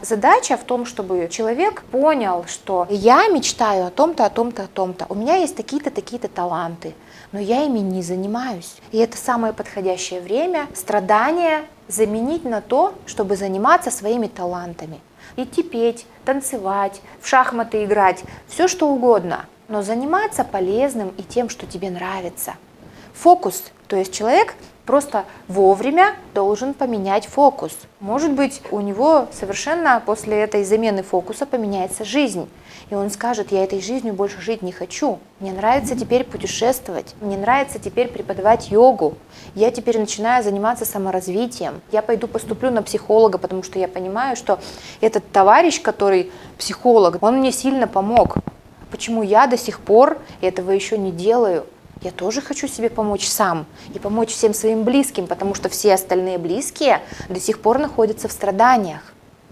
Задача в том, чтобы человек понял, что я мечтаю о том-то, о том-то, о том-то. У меня есть такие-то, такие-то таланты, но я ими не занимаюсь. И это самое подходящее время страдания заменить на то, чтобы заниматься своими талантами. Идти петь, танцевать, в шахматы играть, все что угодно. Но заниматься полезным и тем, что тебе нравится. Фокус, то есть человек просто вовремя должен поменять фокус. Может быть, у него совершенно после этой замены фокуса поменяется жизнь. И он скажет: я этой жизнью больше жить не хочу. Мне нравится теперь путешествовать. Мне нравится теперь преподавать йогу. Я теперь начинаю заниматься саморазвитием. Я пойду поступлю на психолога, потому что я понимаю, что этот товарищ, который психолог, он мне сильно помог. Почему я до сих пор этого еще не делаю? Я тоже хочу себе помочь сам и помочь всем своим близким, потому что все остальные близкие до сих пор находятся в страданиях.